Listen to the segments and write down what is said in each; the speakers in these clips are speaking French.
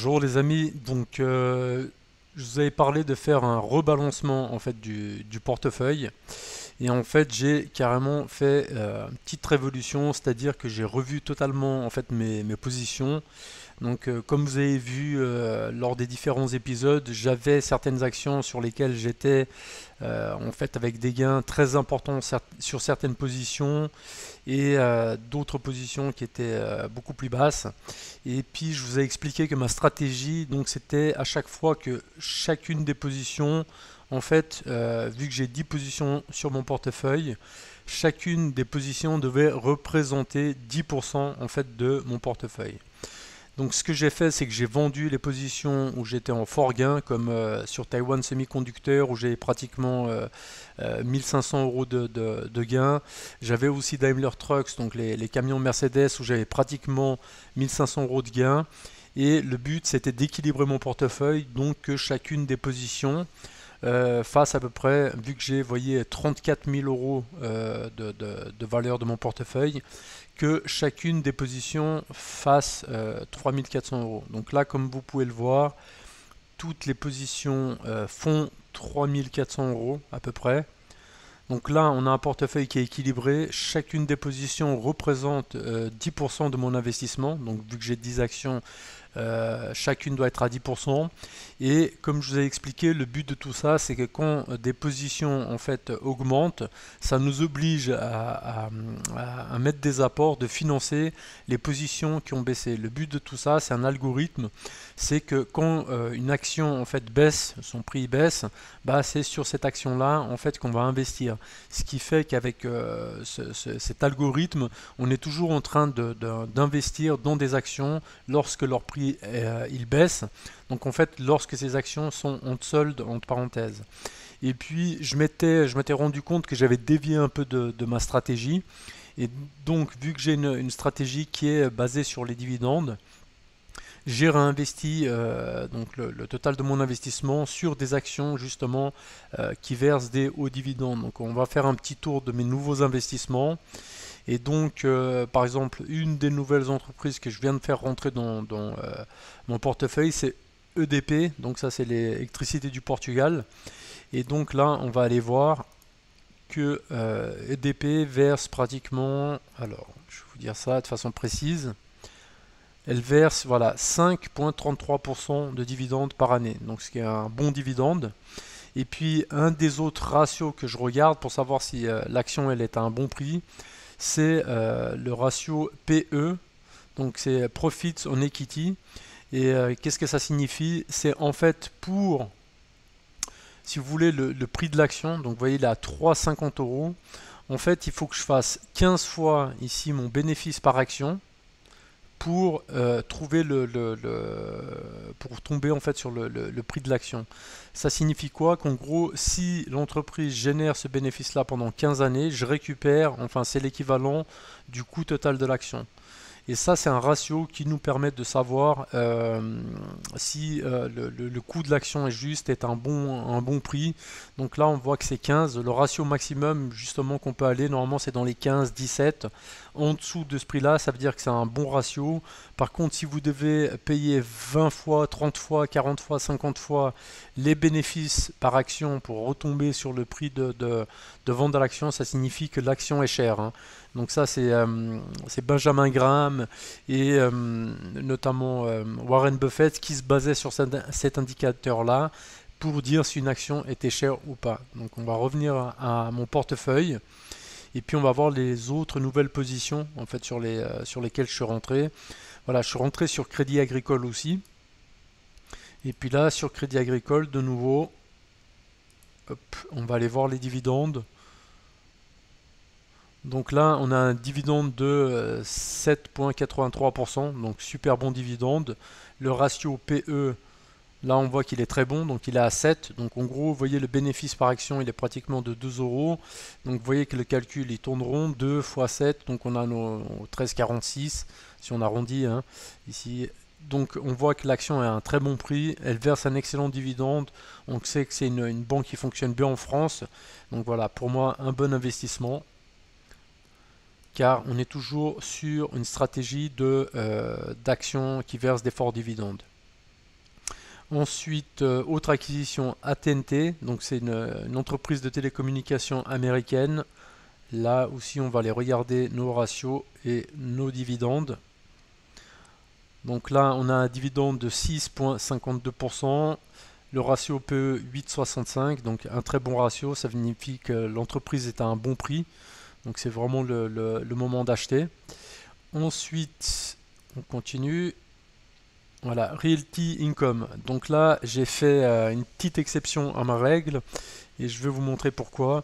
Bonjour les amis, je vous avais parlé de faire un rebalancement en fait du portefeuille et en fait j'ai carrément fait une petite révolution, c'est-à-dire que j'ai revu totalement en fait mes positions. Comme vous avez vu lors des différents épisodes, j'avais certaines actions sur lesquelles j'étais en fait avec des gains très importants sur certaines positions et d'autres positions qui étaient beaucoup plus basses. Et puis je vous ai expliqué que ma stratégie, donc c'était à chaque fois que chacune des positions, en fait, vu que j'ai 10 positions sur mon portefeuille, chacune des positions devait représenter 10% en fait de mon portefeuille. Donc ce que j'ai fait, c'est que j'ai vendu les positions où j'étais en fort gain, comme sur Taiwan Semiconductor, où j'ai pratiquement 1500 euros de gain. J'avais aussi Daimler Trucks, donc les camions Mercedes, où j'avais pratiquement 1500 euros de gain. Et le but, c'était d'équilibrer mon portefeuille, donc que chacune des positions fasse à peu près, vu que j'ai, voyez, 34 000 euros de valeur de mon portefeuille, que chacune des positions fasse 3400 euros. Donc là, comme vous pouvez le voir, toutes les positions font 3400 euros à peu près. Donc là, on a un portefeuille qui est équilibré. Chacune des positions représente 10% de mon investissement. Donc vu que j'ai 10 actions, chacune doit être à 10%. Et comme je vous ai expliqué, le but de tout ça, c'est que quand des positions en fait augmentent, ça nous oblige à mettre des apports, de financer les positions qui ont baissé. Le but de tout ça, c'est un algorithme, c'est que quand une action en fait baisse, son prix baisse, bah, c'est sur cette action-là en fait qu'on va investir. Ce qui fait qu'avec cet algorithme, on est toujours en train d'investir dans des actions lorsque leur prix il baisse. Donc en fait, lorsque ces actions sont en solde, entre parenthèses. Et puis, je m'étais rendu compte que j'avais dévié un peu de ma stratégie. Et donc, vu que j'ai une stratégie qui est basée sur les dividendes, j'ai réinvesti donc le total de mon investissement sur des actions justement qui versent des hauts dividendes. Donc on va faire un petit tour de mes nouveaux investissements. Et donc par exemple une des nouvelles entreprises que je viens de faire rentrer dans mon portefeuille, c'est EDP. Donc ça c'est l'électricité du Portugal. Et donc là on va aller voir que EDP verse pratiquement, alors je vais vous dire ça de façon précise, elle verse voilà, 5,33% de dividendes par année, donc ce qui est un bon dividende. Et puis un des autres ratios que je regarde pour savoir si l'action elle est à un bon prix, c'est le ratio PE, donc c'est Profits on Equity. Et qu'est-ce que ça signifie? C'est en fait pour, si vous voulez, le prix de l'action, donc vous voyez là 3,50 euros, en fait il faut que je fasse 15 fois ici mon bénéfice par action pour trouver pour tomber en fait sur le prix de l'action. Ça signifie quoi? Qu'en gros, si l'entreprise génère ce bénéfice-là pendant 15 années, je récupère, enfin c'est l'équivalent du coût total de l'action. Et ça, c'est un ratio qui nous permet de savoir si le coût de l'action est juste, est un bon prix. Donc là, on voit que c'est 15. Le ratio maximum, justement, qu'on peut aller, normalement, c'est dans les 15, 17. En dessous de ce prix-là, ça veut dire que c'est un bon ratio. Par contre, si vous devez payer 20 fois, 30 fois, 40 fois, 50 fois les bénéfices par action pour retomber sur le prix de vente de l'action, ça signifie que l'action est chère, hein. Donc ça, c'est Benjamin Graham et notamment Warren Buffett qui se basaient sur cet indicateur-là pour dire si une action était chère ou pas. Donc on va revenir à mon portefeuille et puis on va voir les autres nouvelles positions en fait sur lesquelles je suis rentré. Voilà, je suis rentré sur Crédit Agricole aussi. Et puis là, sur Crédit Agricole, de nouveau, hop, on va aller voir les dividendes. Donc là, on a un dividende de 7,83%, donc super bon dividende. Le ratio PE, là on voit qu'il est très bon, donc il est à 7. Donc en gros, vous voyez le bénéfice par action, il est pratiquement de 2 euros. Donc vous voyez que le calcul, il tourne rond, 2 fois 7, donc on a nos 13,46, si on arrondit, hein, ici. Donc on voit que l'action est à un très bon prix, elle verse un excellent dividende, on sait que c'est une banque qui fonctionne bien en France. Donc voilà, pour moi, un bon investissement, car on est toujours sur une stratégie d'action qui verse des forts dividendes. Ensuite, autre acquisition, AT&T, donc c'est une entreprise de télécommunications américaine. Là aussi, on va aller regarder nos ratios et nos dividendes. Donc là, on a un dividende de 6,52%, le ratio PE 8,65, donc un très bon ratio, ça signifie que l'entreprise est à un bon prix, donc c'est vraiment le moment d'acheter. Ensuite, on continue. Voilà, Realty Income. Donc là, j'ai fait une petite exception à ma règle et je vais vous montrer pourquoi.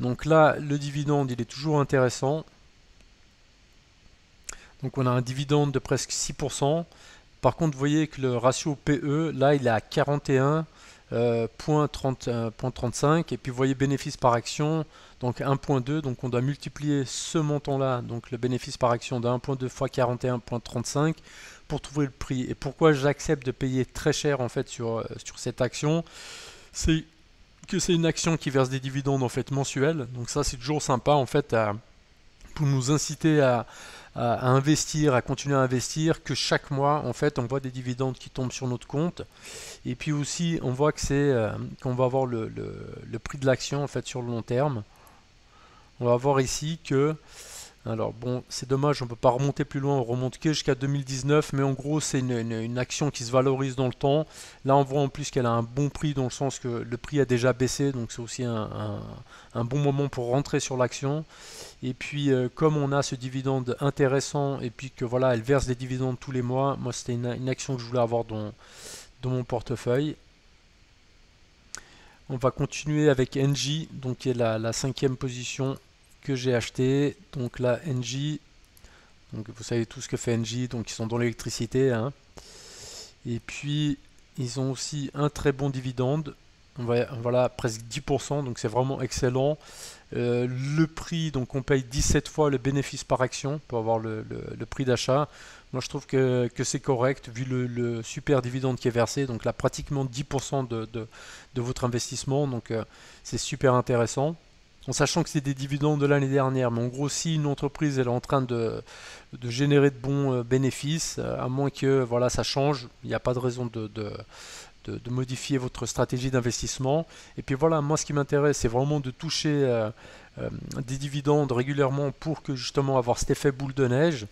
Donc là, le dividende, il est toujours intéressant. Donc on a un dividende de presque 6%. Par contre, vous voyez que le ratio PE, là, il est à 41,35. Et puis vous voyez bénéfice par action, donc 1,2. Donc on doit multiplier ce montant-là, donc le bénéfice par action de 1,2 fois 41,35 pour trouver le prix. Et pourquoi j'accepte de payer très cher en fait sur cette action, c'est que c'est une action qui verse des dividendes en fait mensuels. Donc ça c'est toujours sympa en fait pour nous inciter à investir, à continuer à investir, que chaque mois en fait on voit des dividendes qui tombent sur notre compte. Et puis aussi on voit que c'est qu'on va avoir le prix de l'action en fait sur le long terme. On va voir ici que, alors bon, c'est dommage, on ne peut pas remonter plus loin, on remonte que jusqu'à 2019, mais en gros c'est une action qui se valorise dans le temps. Là on voit en plus qu'elle a un bon prix dans le sens que le prix a déjà baissé, donc c'est aussi un bon moment pour rentrer sur l'action. Et puis comme on a ce dividende intéressant et puis que voilà, elle verse des dividendes tous les mois, moi c'était une action que je voulais avoir dans mon portefeuille. On va continuer avec Engie, donc qui est la 5e position que j'ai acheté. Donc là, Engie, donc vous savez tout ce que fait Engie, donc ils sont dans l'électricité, hein. Et puis ils ont aussi un très bon dividende, voilà, presque 10%, donc c'est vraiment excellent. Le prix, donc on paye 17 fois le bénéfice par action pour avoir le prix d'achat. Moi je trouve que c'est correct vu le super dividende qui est versé, donc là pratiquement 10% de votre investissement, donc c'est super intéressant. En sachant que c'est des dividendes de l'année dernière, mais en gros si une entreprise elle est en train de générer de bons bénéfices, à moins que voilà ça change, il n'y a pas de raison de modifier votre stratégie d'investissement. Et puis voilà, moi ce qui m'intéresse, c'est vraiment de toucher des dividendes régulièrement pour que justement avoir cet effet boule de neige.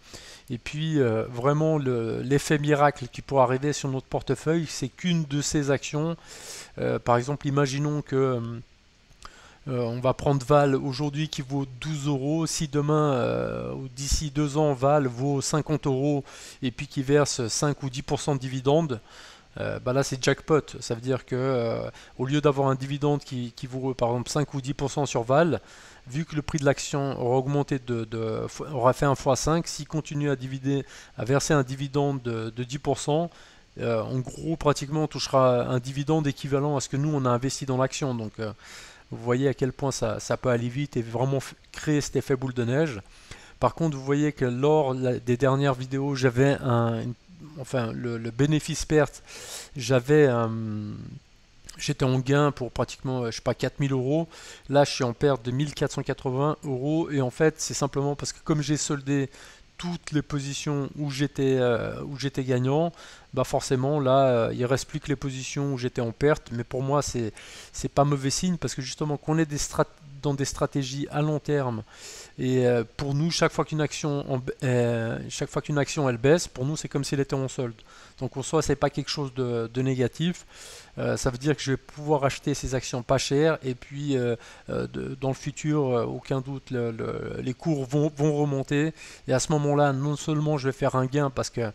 Et puis vraiment l'effet miracle qui pourrait arriver sur notre portefeuille, c'est qu'une de ces actions, par exemple, imaginons que on va prendre Val aujourd'hui qui vaut 12 euros. Si demain, ou d'ici 2 ans, Val vaut 50 euros et puis qui verse 5 ou 10% de dividendes, bah là c'est jackpot. Ça veut dire que au lieu d'avoir un dividende qui vaut par exemple 5 ou 10% sur Val, vu que le prix de l'action aura augmenté aura fait 1 fois 5, s'il continue à verser un dividende de 10%, en gros pratiquement on touchera un dividende équivalent à ce que nous on a investi dans l'action. Donc vous voyez à quel point ça peut aller vite et vraiment créer cet effet boule de neige. Par contre, vous voyez que lors des dernières vidéos, j'avais enfin le bénéfice perte, j'étais en gain pour pratiquement, je sais pas, 4000 euros. Là, je suis en perte de 1480 euros. Et en fait, c'est simplement parce que comme j'ai soldé toutes les positions où j'étais gagnant, bah forcément là il reste plus que les positions où j'étais en perte. Mais pour moi c'est pas mauvais signe parce que justement qu'on est dans des stratégies à long terme et pour nous chaque fois qu'une action elle baisse, pour nous c'est comme si elle était en solde. Donc en soi c'est pas quelque chose de négatif. Ça veut dire que je vais pouvoir acheter ces actions pas chères et puis dans le futur, aucun doute, les cours vont remonter et à ce moment-là, non seulement je vais faire un gain parce que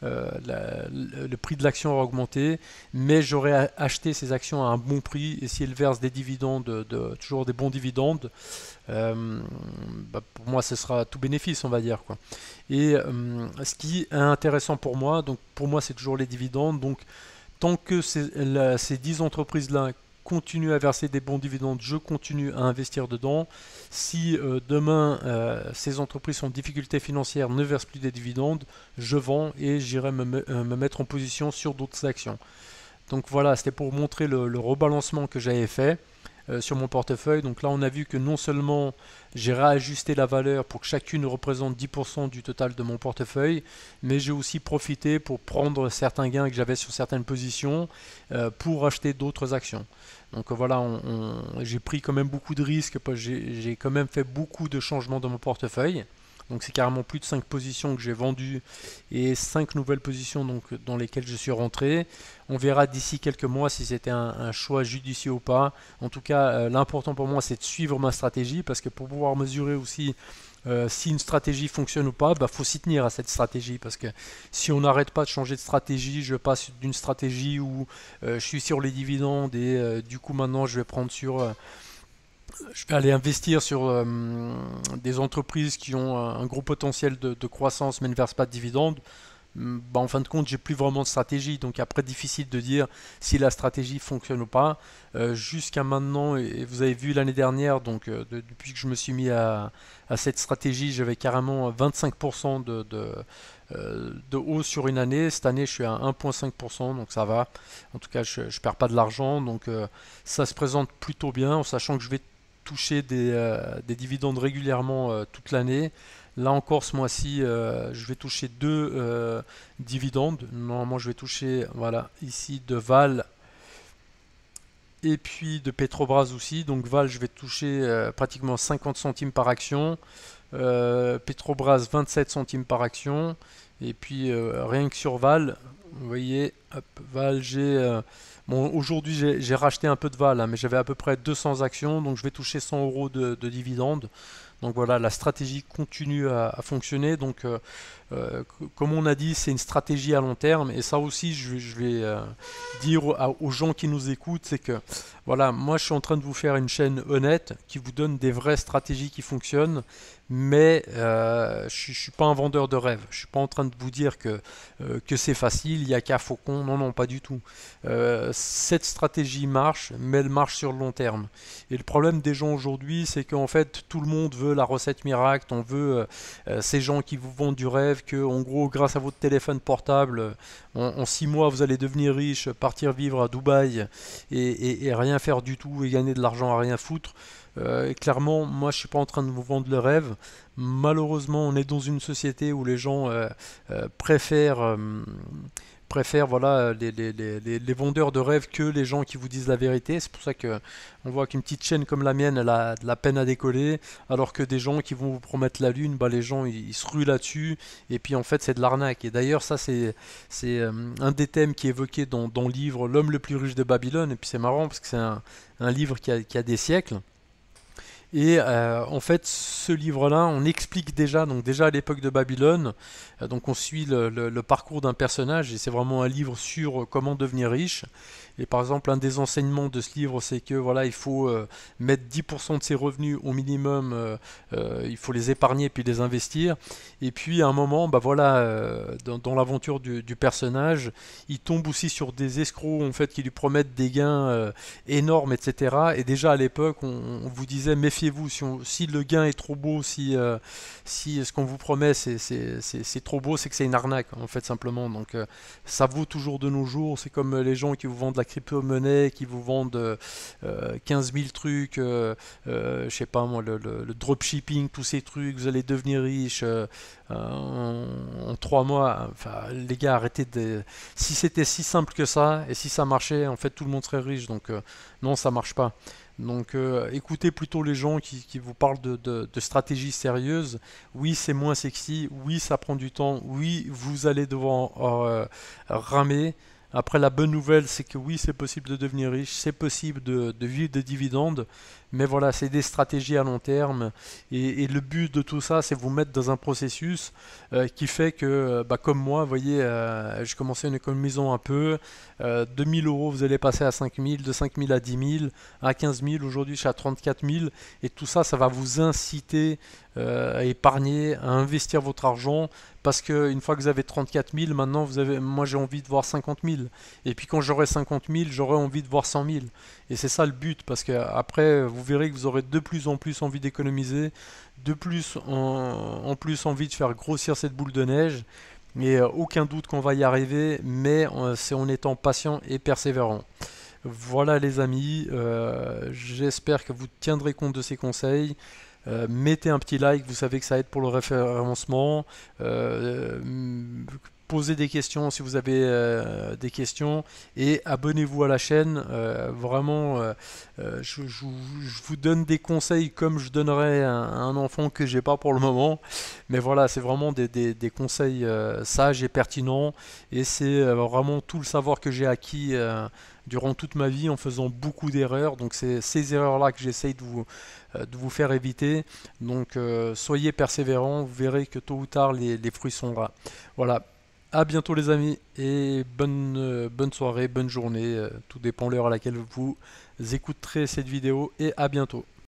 le prix de l'action aura augmenté, mais j'aurai acheté ces actions à un bon prix et si elles versent des dividendes, toujours des bons dividendes, bah pour moi ce sera tout bénéfice on va dire quoi. Et ce qui est intéressant pour moi, donc pour moi c'est toujours les dividendes, donc tant que ces 10 entreprises-là continuent à verser des bons dividendes, je continue à investir dedans. Si demain ces entreprises sont en difficulté financière, ne versent plus des dividendes, je vends et j'irai me mettre en position sur d'autres actions. Donc voilà, c'était pour montrer le rebalancement que j'avais fait. sur mon portefeuille. Donc là, on a vu que non seulement j'ai réajusté la valeur pour que chacune représente 10% du total de mon portefeuille, mais j'ai aussi profité pour prendre certains gains que j'avais sur certaines positions pour acheter d'autres actions. Donc voilà, j'ai pris quand même beaucoup de risques, j'ai quand même fait beaucoup de changements dans mon portefeuille. Donc c'est carrément plus de 5 positions que j'ai vendues et 5 nouvelles positions donc, dans lesquelles je suis rentré. On verra d'ici quelques mois si c'était un choix judicieux ou pas. En tout cas, l'important pour moi c'est de suivre ma stratégie parce que pour pouvoir mesurer aussi si une stratégie fonctionne ou pas, faut s'y tenir à cette stratégie parce que si on n'arrête pas de changer de stratégie, je passe d'une stratégie où je suis sur les dividendes et du coup maintenant je vais prendre sur... je vais aller investir sur des entreprises qui ont un gros potentiel de croissance mais ne versent pas de dividendes. En fin de compte, j'ai plus vraiment de stratégie. Donc après, difficile de dire si la stratégie fonctionne ou pas. Jusqu'à maintenant, et vous avez vu l'année dernière, donc depuis que je me suis mis à cette stratégie, j'avais carrément 25% de hausse sur une année. Cette année, je suis à 1,5%, donc ça va. En tout cas, je ne perds pas de l'argent. Donc ça se présente plutôt bien, en sachant que je vais toucher des dividendes régulièrement toute l'année. Là encore, ce mois-ci, je vais toucher deux dividendes. Normalement, je vais toucher, voilà, ici de Val et puis de Petrobras aussi. Donc Val, je vais toucher pratiquement 50 centimes par action. Petrobras, 27 centimes par action. Et puis rien que sur Val, vous voyez, hop, Val, bon, aujourd'hui, j'ai racheté un peu de Val, hein, mais j'avais à peu près 200 actions, donc je vais toucher 100 euros de dividendes. Donc voilà, la stratégie continue à fonctionner. Donc, comme on a dit, c'est une stratégie à long terme. Et ça aussi, je vais dire aux gens qui nous écoutent, c'est que voilà, moi je suis en train de vous faire une chaîne honnête qui vous donne des vraies stratégies qui fonctionnent. Mais je ne suis pas un vendeur de rêve. Je ne suis pas en train de vous dire que c'est facile, il n'y a qu'à faucon. Non, non, pas du tout. Cette stratégie marche, mais elle marche sur le long terme. Et le problème des gens aujourd'hui, c'est qu'en fait, tout le monde veut la recette miracle. On veut ces gens qui vous vendent du rêve, que en gros, grâce à votre téléphone portable, en 6 mois, vous allez devenir riche, partir vivre à Dubaï et rien faire du tout et gagner de l'argent à rien foutre. Clairement, moi je suis pas en train de vous vendre le rêve. Malheureusement, on est dans une société où les gens préfèrent voilà, les vendeurs de rêve que les gens qui vous disent la vérité. C'est pour ça que on voit qu'une petite chaîne comme la mienne, elle a de la peine à décoller, alors que des gens qui vont vous promettre la lune, les gens ils se ruent là-dessus, et puis en fait c'est de l'arnaque. Et d'ailleurs ça c'est un des thèmes qui est évoqué dans le livre L'homme le plus riche de Babylone, et puis c'est marrant parce que c'est un livre qui a des siècles. Et en fait, ce livre-là, on explique déjà, donc déjà à l'époque de Babylone, donc on suit le parcours d'un personnage, et c'est vraiment un livre sur comment devenir riche. Et par exemple, un des enseignements de ce livre, c'est que voilà, il faut mettre 10% de ses revenus au minimum, il faut les épargner puis les investir. Et puis à un moment, voilà, dans l'aventure du personnage, il tombe aussi sur des escrocs en fait qui lui promettent des gains énormes, etc. Et déjà à l'époque, on vous disait méfiez-vous si le gain est trop beau, si ce qu'on vous promet c'est trop beau, c'est que c'est une arnaque en fait simplement. Donc ça vaut toujours de nos jours. C'est comme les gens qui vous vendent la crypto-monnaie, qui vous vendent 15 000 trucs, je sais pas moi, le dropshipping, tous ces trucs, vous allez devenir riche en 3 mois. Enfin, les gars, arrêtez de... Si c'était si simple que ça, et si ça marchait, en fait, tout le monde serait riche. Donc, non, ça marche pas. Donc écoutez plutôt les gens qui vous parlent de stratégies sérieuses. Oui, c'est moins sexy, oui, ça prend du temps, oui, vous allez devoir ramer. Après, la bonne nouvelle, c'est que oui, c'est possible de devenir riche, c'est possible de vivre des dividendes, mais voilà, c'est des stratégies à long terme. Et le but de tout ça, c'est vous mettre dans un processus qui fait que, comme moi, vous voyez, j'ai commencé en économisant un peu. 2000 euros, vous allez passer à 5000, de 5000 à 10 000, à 15 000. Aujourd'hui, je suis à 34 000. Et tout ça, ça va vous inciter à épargner, à investir votre argent. Parce qu'une fois que vous avez 34 000, maintenant, moi j'ai envie de voir 50 000. Et puis quand j'aurai 50 000, j'aurai envie de voir 100 000. Et c'est ça le but, parce qu'après, vous verrez que vous aurez de plus en plus envie d'économiser, de plus en plus envie de faire grossir cette boule de neige. Mais aucun doute qu'on va y arriver, mais c'est en étant patient et persévérant. Voilà les amis, j'espère que vous tiendrez compte de ces conseils. Mettez un petit like, vous savez que ça aide pour le référencement. Posez des questions si vous avez des questions et abonnez-vous à la chaîne. Vraiment, je vous donne des conseils comme je donnerais à un enfant que j'ai pas pour le moment. Mais voilà, c'est vraiment des conseils sages et pertinents. Et c'est vraiment tout le savoir que j'ai acquis durant toute ma vie en faisant beaucoup d'erreurs. Donc c'est ces erreurs-là que j'essaye de vous faire éviter. Donc soyez persévérants, vous verrez que tôt ou tard les fruits sont là. Voilà. À bientôt les amis et bonne soirée, bonne journée, tout dépend de l'heure à laquelle vous écouterez cette vidéo et à bientôt.